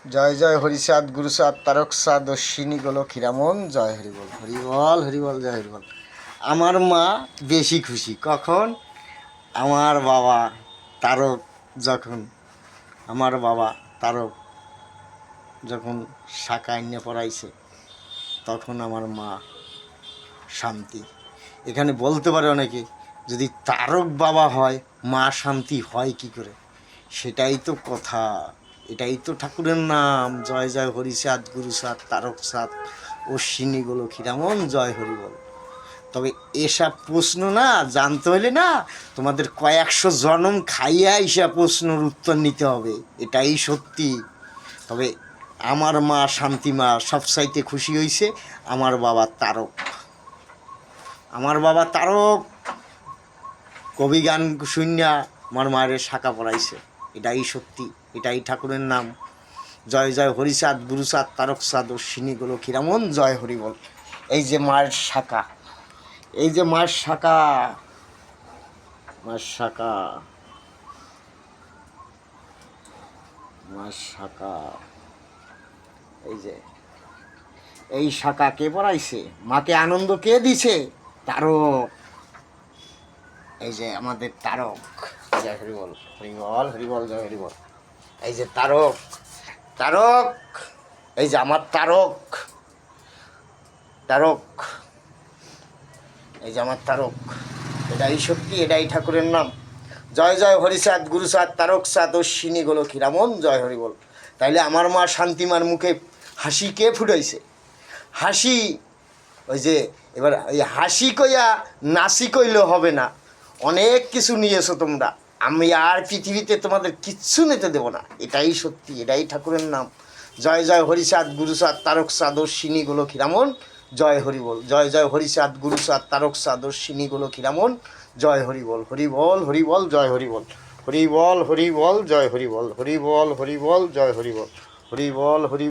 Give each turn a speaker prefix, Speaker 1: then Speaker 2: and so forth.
Speaker 1: জয় জয় হরিচাঁদ গুরুচাঁদ তারকচাঁদ অশ্বিনী গোলক হীরামন জয় হরিবল হরিবল হরিবল জয় হরিবল। আমার মা বেশি খুশি কখন আমার বাবা তারক যখন আমার বাবা তারক যখন শাখা এনে পড়াইছে তখন আমার মা শান্তি। এখানে বলতে পারে অনেকে যদি তারক বাবা হয় মা শান্তি হয় কি করে, সেটাই তো কথা, এটাই তো ঠাকুরের নাম। জয় জয় হরিচাঁদ গুরুচাঁদ তারকচাঁদ অশ্বিনী গোলক হীরামন জয় হরিবল। তবে এসব প্রশ্ন না জানতে হলে না তোমাদের কয়েকশো জনম খাইয়া এসব প্রশ্নের উত্তর নিতে হবে, এটাই সত্যি। তবে আমার মা শান্তিমা সবচাইতে খুশি হয়েছে আমার বাবা তারক। আমার বাবা তারক কবি গান শুনিয়া আমার মায়ের শাখা পড়াইছে, এটাই সত্যি, এটাই ঠাকুরের নাম। জয় জয় হরিচাঁদ গুরুচাঁদ তারকচাঁদ অশ্বিনী গোলক হীরামন জয় হরিবল। এই যে মায়ের শাখা, এই যে মায়ের শাখা, মায়ের শাখা, মায়ের শাখা, এই যে এই শাখা কে পড়াইছে, মাকে আনন্দ কে দিছে? তারক। এই যে আমাদের তারক, জয় হরিবল হরিবল হরিবল জয় হরিবল। এই যে তারক, তারক, এই যে আমার তারক, তারক, এই যে আমার তারক, এটাই সত্যি, এটাই ঠাকুরের নাম। জয় জয় হরিচাঁদ গুরুচাঁদ তারকচাঁদ অশ্বিনী গোলক হীরামন জয় হরিবল। তাইলে আমার মা শান্তিমার মুখে হাসি কে ফুটাইছে? হাসি, ওই যে এবার এই হাসি কইয়া নাসি কইলেও হবে না, অনেক কিছু নিয়েছো তোমরা, আমি আর পৃথিবীতে তোমাদের কিচ্ছু নিতে দেবো না, এটাই সত্যি, এটাই ঠাকুরের নাম। জয় জয় হরিচাঁদ গুরুচাঁদ তারকচাঁদ অশ্বিনী গোলক হীরামন জয় হরিবল। জয় জয় হরিচাঁদ গুরুচাঁদ তারকচাঁদ অশ্বিনী গোলক হীরামন জয় হরিবল হরিবল হরিবল জয় হরিবল হরিবল হরিবল জয় হরিবল হরিবল হরিবল জয় হরিবল হরিবল হরি